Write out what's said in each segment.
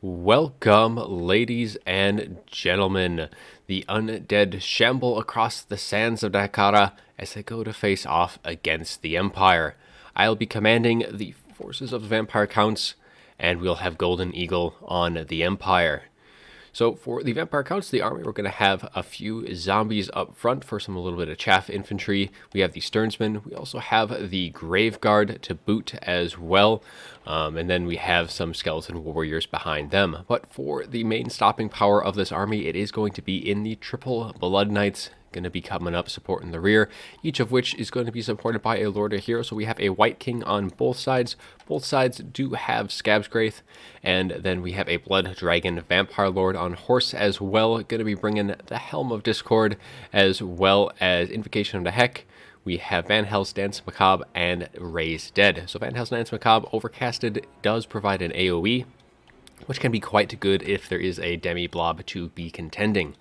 Welcome, ladies and gentlemen. The undead shamble across the sands of Dakara as they go to face off against the Empire. I'll be commanding the forces of the Vampire Counts, and we'll have Golden Eagle on the Empire. So for the Vampire Counts, the army, we're going to have a few zombies up front for a little bit of chaff infantry. We have the Sternsmen. We also have the Grave Guard to boot as well. And then we have some skeleton warriors behind them. But for the main stopping power of this army, it is going to be in the triple Blood Knights, going to be coming up supporting the rear, each of which is going to be supported by a Lord of Hero. So we have a White King on both sides. Both sides do have Scab's Graith, and then we have a Blood Dragon Vampire Lord on horse as well, going to be bringing the Helm of Discord as well as Invocation of the Heck. We have Van Hell's Dance Macabre and Raise Dead. So Van Hell's Dance Macabre Overcasted does provide an AoE, which can be quite good if there is a demi-blob to be contending.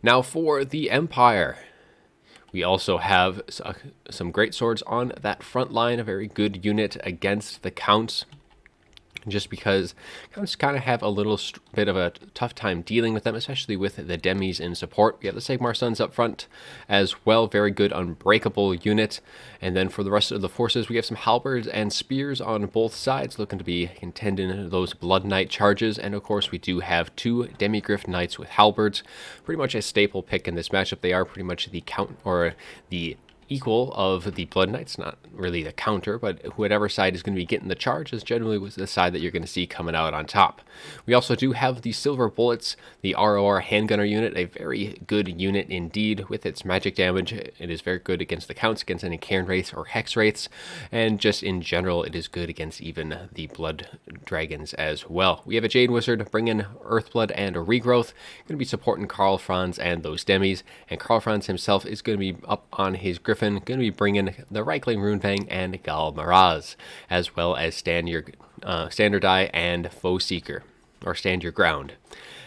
Now for the Empire, we also have some great swords on that front line, a very good unit against the Counts, just because Counts kind of have a little bit of a tough time dealing with them, especially with the demis in support. We have the Sigmar Sons up front as well, very good unbreakable unit. And then for the rest of the forces, we have some halberds and spears on both sides, looking to be contending those Blood Knight charges. And of course, we do have two Demigryph Knights with halberds, pretty much a staple pick in this matchup. They are pretty much the count or the equal of the Blood Knights, not really the counter, but whatever side is going to be getting the charge is generally the side that you're going to see coming out on top. We also do have the Silver Bullets, the ROR handgunner unit, a very good unit indeed with its magic damage. It is very good against the Counts, against any Cairn Wraiths or Hex Wraiths, and just in general, it is good against even the Blood Dragons as well. We have a Jade Wizard bringing Earthblood and a Regrowth, going to be supporting Karl Franz and those demis, and Karl Franz himself is going to be up on his Griffin, going to be bringing the Reichling Runefang and Gal Maraz, as well as Stand Your Die and Foe Seeker, or Stand Your Ground.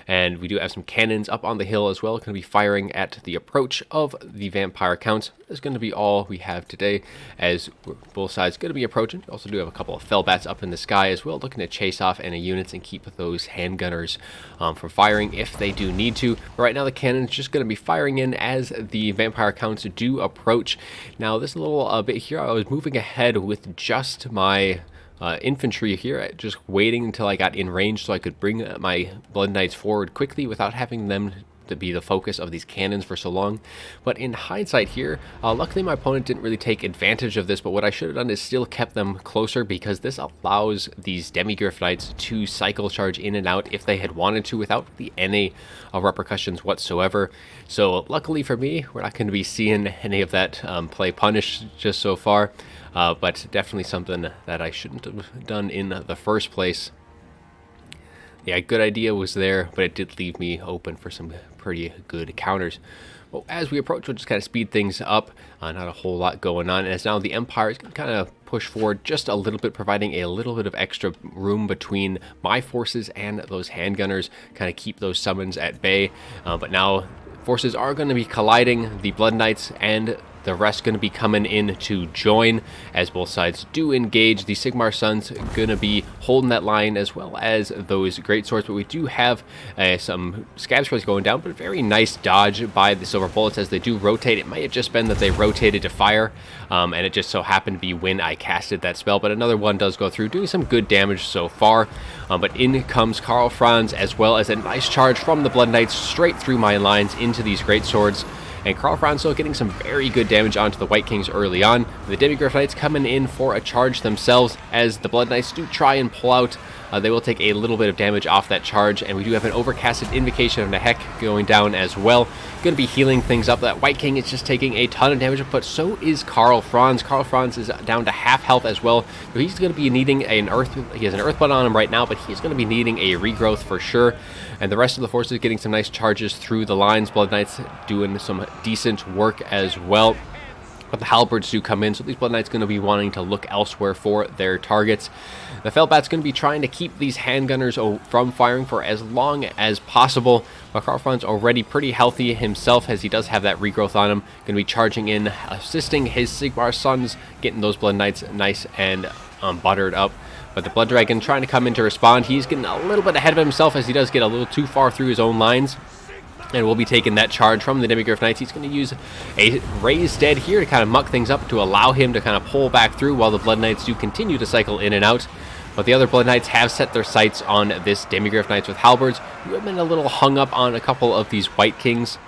And we do have some cannons up on the hill as well, going to be firing at the approach of the Vampire Counts. That's going to be all we have today, as both sides going to be approaching. We also do have a couple of Fellbats up in the sky as well, looking to chase off any units and keep those handgunners from firing if they do need to. But right now the cannon's just going to be firing in as the Vampire Counts do approach. Now this little bit here, I was moving ahead with just my infantry here, just waiting until I got in range so I could bring my Blood Knights forward quickly without having them to be the focus of these cannons for so long. But in hindsight here, luckily my opponent didn't really take advantage of this, but what I should have done is still kept them closer, because this allows these Demigryph Knights to cycle charge in and out if they had wanted to without any repercussions whatsoever. So luckily for me, we're not going to be seeing any of that play punished just so far. But definitely something that I shouldn't have done in the first place. Yeah, good idea was there, but it did leave me open for some pretty good counters. Well, as we approach, we'll just kind of speed things up. Not a whole lot going on. And as now the Empire is going to kind of push forward just a little bit, providing a little bit of extra room between my forces and those handgunners, kind of keep those summons at bay. But now forces are going to be colliding, the Blood Knights and the rest going to be coming in to join as both sides do engage. The Sigmar Sons going to be holding that line as well as those great swords, but we do have some Scab Swords going down, but a very nice dodge by the Silver Bullets as they do rotate. It might have just been that they rotated to fire, and it just so happened to be when I casted that spell, but another one does go through, doing some good damage so far. But in comes Karl Franz as well as a nice charge from the Blood Knights straight through my lines into these great swords. And Karl Franz still getting some very good damage onto the White Kings early on. The Demigryph Knights coming in for a charge themselves as the Blood Knights do try and pull out. They will take a little bit of damage off that charge, and we do have an Overcasted Invocation of the Heck going down as well. Going to be healing things up. That White King is just taking a ton of damage, but so is Karl Franz. Karl Franz is down to half health as well. So he's going to be needing he has an Earthblood on him right now, but he's going to be needing a Regrowth for sure. And the rest of the forces getting some nice charges through the lines. Blood Knights doing some decent work as well. But the halberds do come in, so these Blood Knights going to be wanting to look elsewhere for their targets. The Fellbat's going to be trying to keep these handgunners from firing for as long as possible. But Karl Franz already pretty healthy himself, as he does have that regrowth on him. Going to be charging in, assisting his Sigmar Sons, getting those Blood Knights nice and buttered up. But the Blood Dragon trying to come in to respond. He's getting a little bit ahead of himself as he does get a little too far through his own lines. And will be taking that charge from the Demigryph Knights. He's going to use a Raised Dead here to kind of muck things up to allow him to kind of pull back through while the Blood Knights do continue to cycle in and out. But the other Blood Knights have set their sights on this Demigryph Knights with halberds, who have been a little hung up on a couple of these White Kings.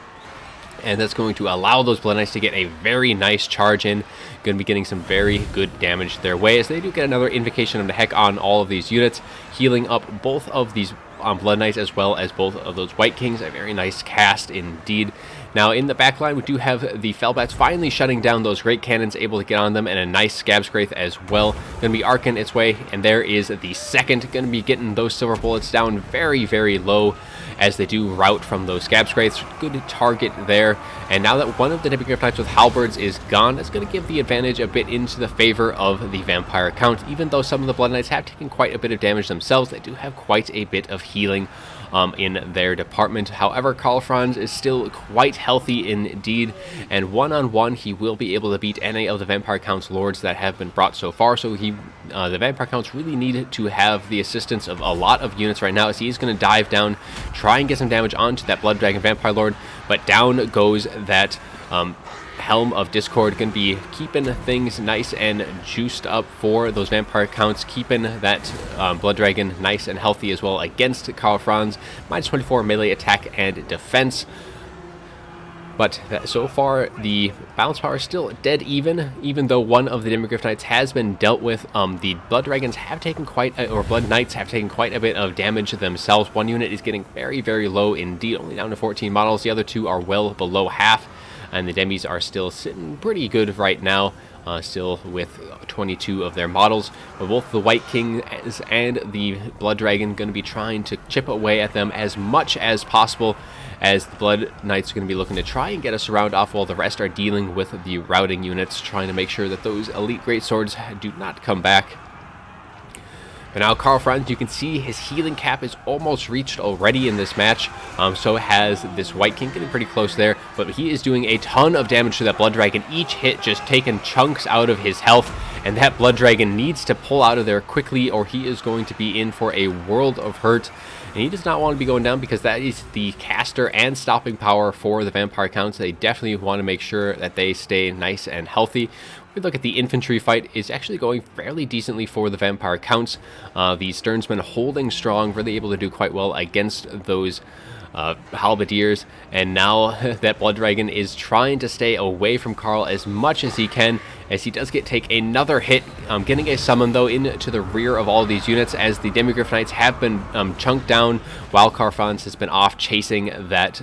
And that's going to allow those Blood Knights to get a very nice charge in. Going to be getting some very good damage their way, as they do get another Invocation of the Heck on all of these units, healing up both of these Blood Knights as well as both of those White Kings. A very nice cast indeed. Now in the back line, we do have the Fellbats finally shutting down those Great Cannons, able to get on them, and a nice Scabscraith as well. Going to be arcing its way, and there is the second. Going to be getting those Silver Bullets down very, very low as they do rout from those Scabscraiths. Good target there. And now that one of the Demigryph Knights with halberds is gone, that's going to give the advantage a bit into the favor of the Vampire Count. Even though some of the Blood Knights have taken quite a bit of damage themselves, they do have quite a bit of healing in their department. However, Karl Franz is still quite healthy indeed, and one-on-one he will be able to beat any of the Vampire Count's lords that have been brought so far. So the Vampire Counts really need to have the assistance of a lot of units right now, as he's going to dive down, try and get some damage onto that Blood Dragon Vampire Lord, but down goes that Helm of Discord. Going to be keeping things nice and juiced up for those Vampire Counts, keeping that Blood Dragon nice and healthy as well against Karl Franz. Minus 24 melee attack and defense. But so far, the balance power is still dead even though one of the Demigryph Knights has been dealt with. The Blood Dragons have taken Blood Knights have taken quite a bit of damage themselves. One unit is getting very, very low indeed, only down to 14 models. The other two are well below half. And the Demis are still sitting pretty good right now, still with 22 of their models. But both the White King and the Blood Dragon going to be trying to chip away at them as much as possible, as the Blood Knights are going to be looking to try and get us around off, while the rest are dealing with the routing units, trying to make sure that those Elite Greatswords do not come back. But now Karl Franz, you can see his healing cap is almost reached already in this match. So has this White King, getting pretty close there. But he is doing a ton of damage to that Blood Dragon. Each hit just taking chunks out of his health. And that Blood Dragon needs to pull out of there quickly, or he is going to be in for a world of hurt. And he does not want to be going down, because that is the caster and stopping power for the Vampire Counts. They definitely want to make sure that they stay nice and healthy. We look at the infantry fight, is actually going fairly decently for the Vampire Counts. The Sternsmen holding strong, really able to do quite well against those halberdiers. And now that Blood Dragon is trying to stay away from Karl as much as he can, as he does take another hit, getting a summon though into the rear of all these units, as the Demigryph Knights have been chunked down, while Karl Franz has been off chasing that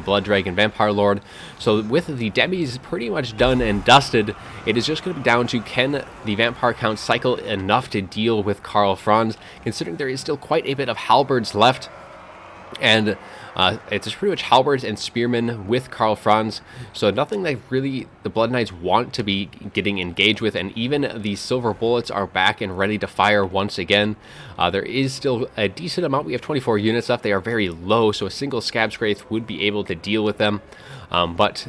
Blood Dragon Vampire Lord. So with the Demis pretty much done and dusted, it is just going to be down to, can the Vampire Count cycle enough to deal with Karl Franz, considering there is still quite a bit of halberds left. And it's pretty much halberds and spearmen with Karl Franz, so nothing that really the Blood Knights want to be getting engaged with. And even the Silver Bullets are back and ready to fire once again. There is still a decent amount. We have 24 units left. They are very low, so a single Scabscraith would be able to deal with them. But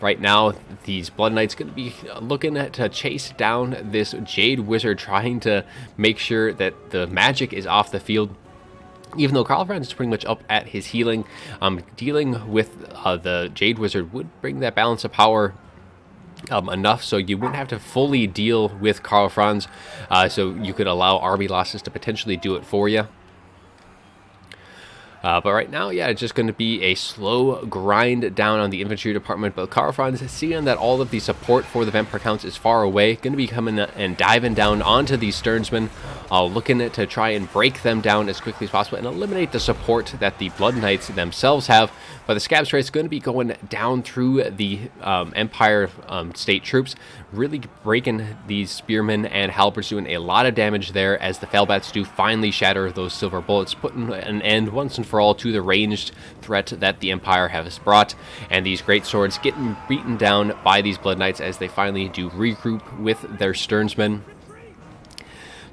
right now, these Blood Knights going to be looking to chase down this Jade Wizard, trying to make sure that the magic is off the field. Even though Karl Franz is pretty much up at his healing, dealing with the Jade Wizard would bring that balance of power enough so you wouldn't have to fully deal with Karl Franz, so you could allow army losses to potentially do it for you. But right now, yeah, it's just going to be a slow grind down on the infantry department. But Karl Franz, seeing that all of the support for the Vampire Counts is far away, going to be coming and diving down onto these Sternsmen, looking to try and break them down as quickly as possible and eliminate the support that the Blood Knights themselves have. But the Scabscraith is going to be going down through the Empire state troops, really breaking these spearmen and halberds, doing a lot of damage there, as the Fellbats do finally shatter those Silver Bullets, putting an end once and for all to the ranged threat that the Empire has brought. And these great swords getting beaten down by these Blood Knights as they finally do regroup with their Sternsmen.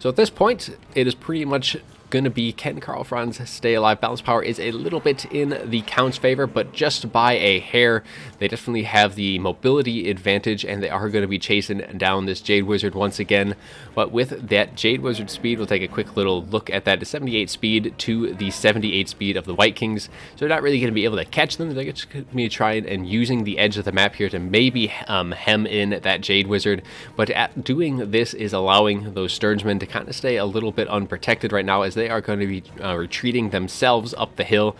So at this point, it is pretty much going to be, can Karl Franz stay alive? Balance power is a little bit in the Count's favor, but just by a hair. They definitely have the mobility advantage, and they are going to be chasing down this Jade Wizard once again. But with that Jade Wizard speed, we'll take a quick little look at that. 78 speed to the 78 speed of the White Kings. So they're not really going to be able to catch them. They're just going to be trying and using the edge of the map here to maybe hem in that Jade Wizard. But doing this is allowing those Sternsmen to kind of stay a little bit unprotected right now, as they are going to be retreating themselves up the hill,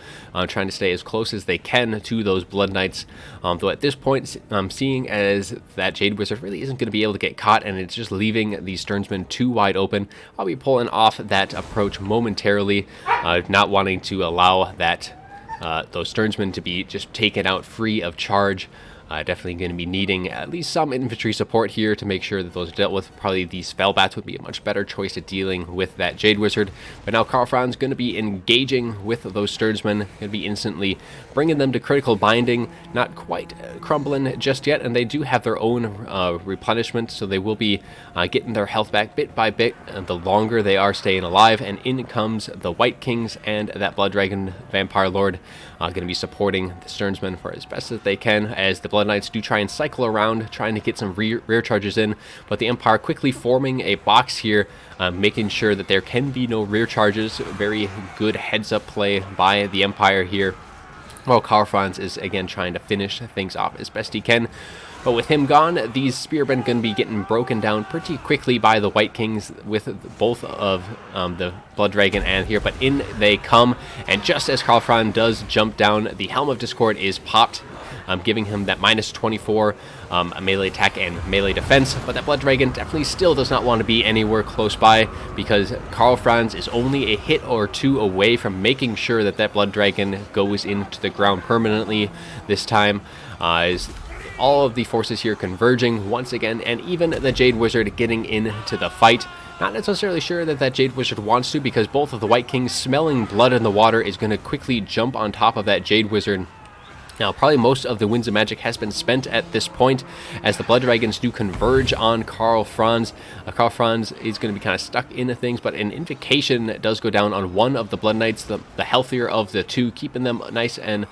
trying to stay as close as they can to those Blood Knights. Though at this point, I'm seeing as that Jade Wizard really isn't going to be able to get caught, and it's just leaving the Sternsmen too wide open. I'll be pulling off that approach momentarily, not wanting to allow that those Sternsmen to be just taken out free of charge. Definitely going to be needing at least some infantry support here to make sure that those are dealt with. Probably these Felbats would be a much better choice at dealing with that Jade Wizard. But now Karl Franz going to be engaging with those Sternsmen, going to be instantly bringing them to critical binding. Not quite crumbling just yet, and they do have their own replenishment, so they will be getting their health back bit by bit the longer they are staying alive. And in comes the White Kings and that Blood Dragon Vampire Lord, going to be supporting the Sternsmen for as best as they can, as the Blood Knights do try and cycle around, trying to get some rear charges in, but the Empire quickly forming a box here, making sure that there can be no rear charges. Very good heads-up play by the Empire here, while Karl Franz is again trying to finish things off as best he can. But with him gone, these spearmen going to be getting broken down pretty quickly by the White Kings with both of the Blood Dragon and here. But in they come, and just as Karl Franz does jump down, the Helm of Discord is popped, giving him that minus 24 melee attack and melee defense. But that Blood Dragon definitely still does not want to be anywhere close by, because Karl Franz is only a hit or two away from making sure that that Blood Dragon goes into the ground permanently this time. Is all of the forces here converging once again, and even the Jade Wizard getting into the fight. Not necessarily sure that that Jade Wizard wants to, because both of the White Kings, smelling blood in the water, is going to quickly jump on top of that Jade Wizard. Now, probably most of the Winds of Magic has been spent at this point, as the Blood Dragons do converge on Karl Franz. Karl Franz is going to be kind of stuck into things, but an Invocation does go down on one of the Blood Knights, the healthier of the two, keeping them nice and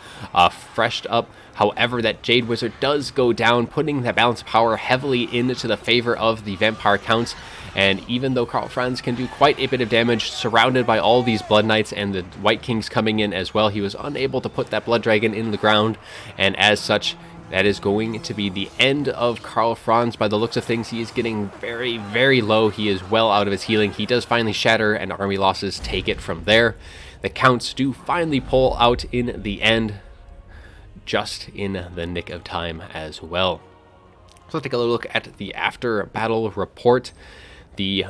freshed up. However, that Jade Wizard does go down, putting that balance of power heavily into the favor of the Vampire Counts. And even though Karl Franz can do quite a bit of damage, surrounded by all these Blood Knights and the White Kings coming in as well, he was unable to put that Blood Dragon in the ground. And as such, that is going to be the end of Karl Franz. By the looks of things, he is getting very, very low. He is well out of his healing. He does finally shatter, and army losses take it from there. The Counts do finally pull out in the end, just in the nick of time as well. So let's take a look at the after battle report. The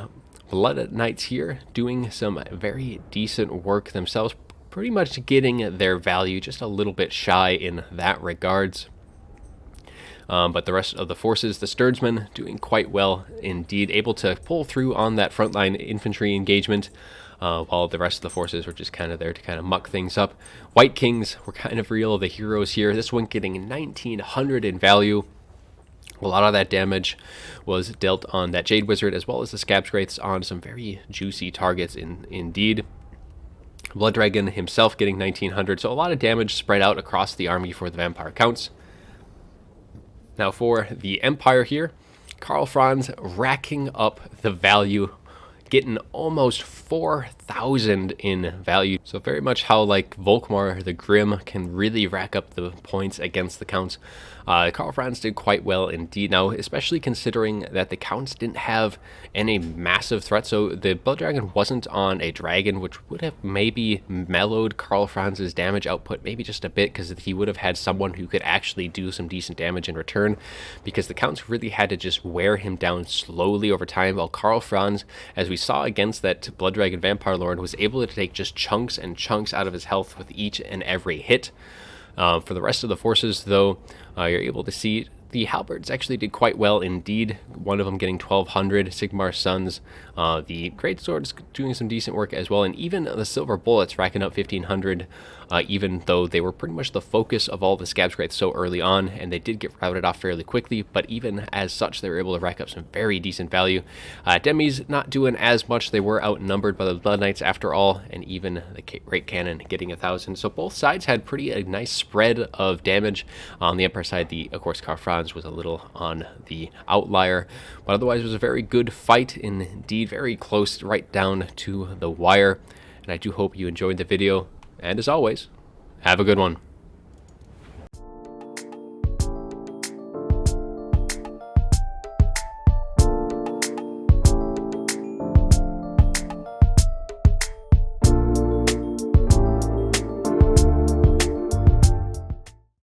Blood Knights here doing some very decent work themselves, pretty much getting their value, just a little bit shy in that regards. But the rest of the forces, the Sternsmen, doing quite well indeed, able to pull through on that frontline infantry engagement, while the rest of the forces were just kind of there to kind of muck things up. White Kings were kind of real, the heroes here. This one getting 1900 in value. A lot of that damage was dealt on that Jade Wizard, as well as the Scab Wraiths on some very juicy targets indeed. Blood Dragon himself getting 1900, so a lot of damage spread out across the army for the Vampire Counts. Now for the Empire here, Karl Franz racking up the value, getting almost 4,000 in value. So very much how like Volkmar the Grim can really rack up the points against the Counts. Karl Franz did quite well indeed. Now, especially considering that the Counts didn't have any massive threat. So the Blood Dragon wasn't on a dragon, which would have maybe mellowed Karl Franz's damage output maybe just a bit, because he would have had someone who could actually do some decent damage in return, because the Counts really had to just wear him down slowly over time, while Karl Franz, as we saw against that Blood Dragon Vampire Lord, was able to take just chunks and chunks out of his health with each and every hit. For the rest of the forces, though, you're able to see the Halberds actually did quite well indeed. One of them getting 1200, Sigmar's Sons. The Great Swords doing some decent work as well, and even the Silver Bullets racking up 1500 even though they were pretty much the focus of all the Scab Scythes so early on, and they did get routed off fairly quickly, but even as such, they were able to rack up some very decent value. Demis not doing as much. They were outnumbered by the Blood Knights after all, and even the Great Cannon getting 1,000. So both sides had pretty a nice spread of damage. On the Empire side, of course, Karl Franz was a little on the outlier, but otherwise it was a very good fight indeed, very close right down to the wire. And I do hope you enjoyed the video, and as always, have a good one.